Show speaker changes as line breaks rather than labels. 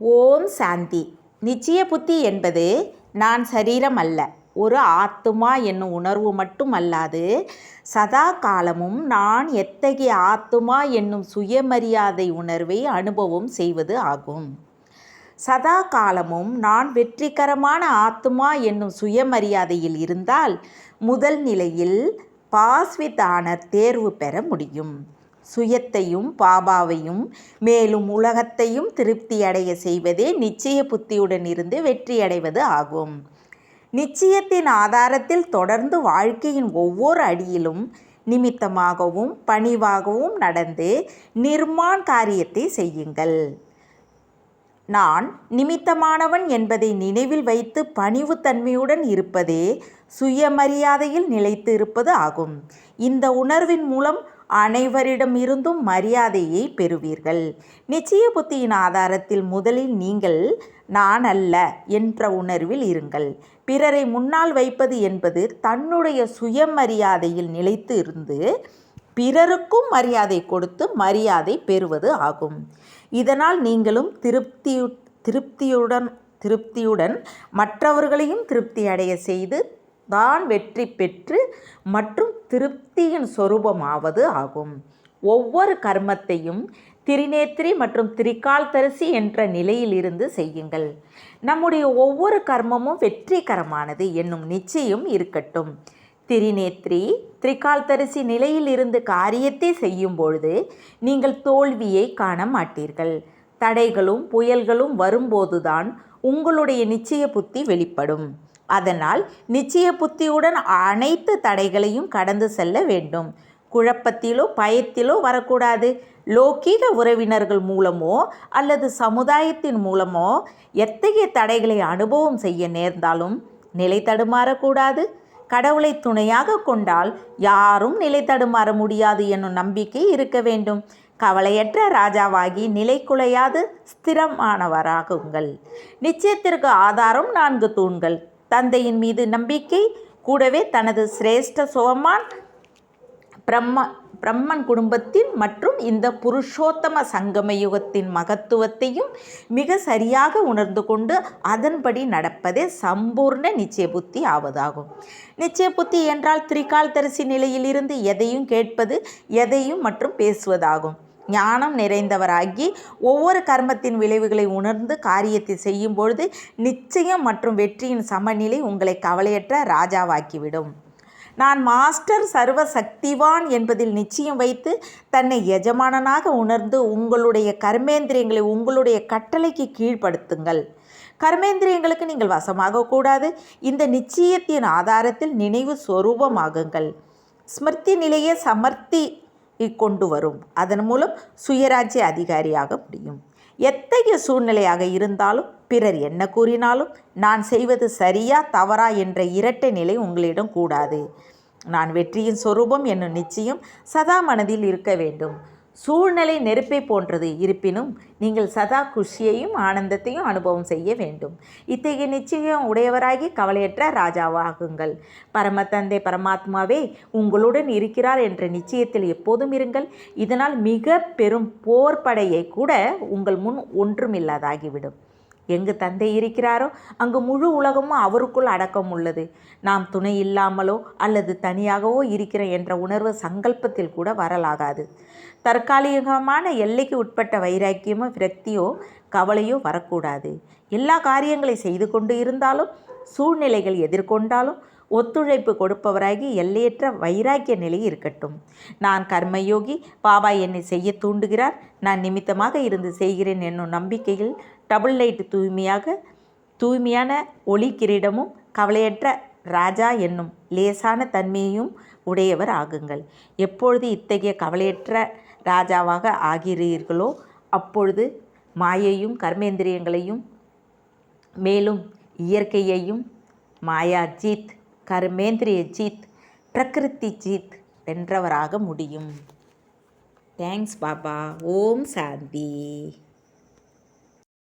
ஓம் சாந்தி. நிச்சய புத்தி என்பது நான் சரீரம் அல்ல, ஒரு ஆத்துமா என்னும் உணர்வு மட்டும் அல்லாது சதா காலமும் நான் எத்தகைய ஆத்துமா என்னும் சுயமரியாதை உணர்வை அனுபவம் செய்வது ஆகும். சதா காலமும் நான் வெற்றிகரமான ஆத்துமா என்னும் சுயமரியாதையில் இருந்தால் முதல் நிலையில் பாஸ் வித் ஆனர் தேர்வு பெற முடியும். சுயத்தையும் பாபாவையும் மேலும் உலகத்தையும் திருப்தியடைய செய்வதே நிச்சய புத்தியுடன் இருந்து வெற்றியடைவது ஆகும். நிச்சயத்தின் ஆதாரத்தில் தொடர்ந்து வாழ்க்கையின் ஒவ்வொரு அடியிலும் நிமித்தமாகவும் பணிவாகவும் நடந்து நிர்மாண் காரியத்தை செய்யுங்கள். நான் நிமித்தமானவன் என்பதை நினைவில் வைத்து பணிவுத்தன்மையுடன் இருப்பதே சுயமரியாதையில் நிலைத்து இருப்பது ஆகும். இந்த உணர்வின் மூலம் அனைவரிடம் இருந்தும் மரியாதையை பெறுவீர்கள். நிச்சய புத்தியின் ஆதாரத்தில் முதலில் நீங்கள் நான் அல்ல என்ற உணர்வில் இருங்கள். பிறரை முன்னால் வைப்பது என்பது தன்னுடைய சுயமரியாதையில் நிலைத்து இருந்து பிறருக்கும் மரியாதை கொடுத்து மரியாதை பெறுவது ஆகும். இதனால் நீங்களும் திருப்தியுடன் மற்றவர்களையும் திருப்தி அடைய செய்து தான் வெற்றி பெற்று மற்றும் திருப்தியின் சொரூபமாவது ஆகும். ஒவ்வொரு கர்மத்தையும் திரிநேத்திரி மற்றும் திரிகால்தரிசி என்ற நிலையில் இருந்து செய்யுங்கள். நம்முடைய ஒவ்வொரு கர்மமும் வெற்றிகரமானது என்னும் நிச்சயம் இருக்கட்டும். திரிநேத்திரி திரிகால்தரிசி நிலையில் இருந்து காரியத்தை செய்யும் பொழுது நீங்கள் தோல்வியை காண மாட்டீர்கள். தடைகளும் புயல்களும் வரும்போதுதான் உங்களுடைய நிச்சய புத்தி வெளிப்படும். அதனால் நிச்சய புத்தியுடன் அனைத்து தடைகளையும் கடந்து செல்ல வேண்டும். குழப்பத்திலோ பயத்திலோ வரக்கூடாது. லௌகீக உறவினர்கள் மூலமோ அல்லது சமுதாயத்தின் மூலமோ எத்தகைய தடைகளை அனுபவம் செய்ய நேர்ந்தாலும் நிலை தடுமாறக்கூடாது. கடவுளை துணையாக கொண்டால் யாரும் நிலை தடுமாற முடியாது என்னும் நம்பிக்கை இருக்க வேண்டும். கவலையற்ற ராஜாவாகி நிலை குலையாது ஸ்திரமானவராகுங்கள். நிச்சயத்திற்கு ஆதாரம் 4 தூண்கள். தந்தையின் மீது நம்பிக்கை, கூடவே தனது சிரேஷ்ட சோமான் பிரம்மன் குடும்பத்தின் மற்றும் இந்த புருஷோத்தம சங்கம யுகத்தின் மகத்துவத்தையும் மிக சரியாக உணர்ந்து கொண்டு அதன்படி நடப்பதே சம்பூர்ண நிச்சய புத்தி ஆவதாகும். நிச்சய புத்தி என்றால் திரிகால்தரிசி நிலையில் இருந்து எதையும் கேட்பது, எதையும் மற்றும் பேசுவதாகும். ஞானம் நிறைந்தவராகி ஒவ்வொரு கர்மத்தின் விளைவுகளை உணர்ந்து காரியத்தை செய்யும் பொழுது நிச்சயம் மற்றும் வெற்றியின் சமநிலை உங்களை கவலையற்ற ராஜாவாக்கிவிடும். நான் மாஸ்டர் சர்வ சக்திவான் என்பதில் நிச்சயம் வைத்து தன்னை எஜமானனாக உணர்ந்து உங்களுடைய கர்மேந்திரியங்களை உங்களுடைய கட்டளைக்கு கீழ்ப்படுத்துங்கள். கர்மேந்திரியங்களுக்கு நீங்கள் வசமாக கூடாது. இந்த நிச்சயத்தின் ஆதாரத்தில் நினைவு சொரூபமாகுங்கள். ஸ்மிருதி நிலையை சமர்த்தி கொண்டு வரும். அதன் மூலம் சுயராஜ்ய அதிகாரியாக முடியும். எத்தகைய சூழ்நிலையாக இருந்தாலும் பிறர் என்ன கூறினாலும் நான் செய்வது சரியா தவறா என்ற இரட்டை நிலை உங்களிடம் கூடாது. நான் வெற்றியின் சொரூபம் என்னும் நிச்சயம் சதா மனதில் இருக்க வேண்டும். சூழ்நிலை நெருப்பை போன்றது. இருப்பினும் நீங்கள் சதா குஷியையும் ஆனந்தத்தையும் அனுபவம் செய்ய வேண்டும். இத்தகைய நிச்சயம் உடையவராகி கவலையற்ற ராஜாவாகுங்கள். பரமதந்தை பரமாத்மாவே உங்களுடன் இருக்கிறார் என்ற நிச்சயத்தில் எப்போதும் இருங்கள். இதனால் மிக பெரும் போர்படையை கூட உங்கள் முன் ஒன்றுமில்லாதாகிவிடும். எங்கு தந்தை இருக்கிறாரோ அங்கு முழு உலகமும் அவருக்குள் அடக்கம் உள்ளது. நாம் துணை இல்லாமலோ அல்லது தனியாகவோ இருக்கிற என்ற உணர்வு சங்கல்பத்தில் கூட வரலாகாது. தற்காலிகமான எல்லைக்கு உட்பட்ட வைராக்கியமோ விரக்தியோ கவலையோ வரக்கூடாது. எல்லா காரியங்களை செய்து கொண்டு இருந்தாலும் சூழ்நிலைகள் எதிர்கொண்டாலும் ஒத்துழைப்பு கொடுப்பவராகி எல்லையற்ற வைராக்கிய நிலை இருக்கட்டும். நான் கர்மயோகி, பாபா என்னை செய்ய தூண்டுகிறார், நான் நிமித்தமாக இருந்து செய்கிறேன் என்னும் நம்பிக்கையில் டபுள் லைட் தூய்மையான ஒளி கிரீடமும் கவலையற்ற ராஜா என்னும் லேசான தன்மையையும் உடையவர் ஆகுங்கள். எப்பொழுது இத்தகைய கவலையற்ற ராஜாவாக ஆகிறீர்களோ அப்பொழுது மாயையும் கர்மேந்திரியங்களையும் மேலும் இயற்கையையும் மாயா ஜீத், கர்மேந்திரிய ஜீத், பிரகிருதி ஜீத் வென்றவராக முடியும். தேங்க்ஸ் பாபா. ஓம் சாந்தி.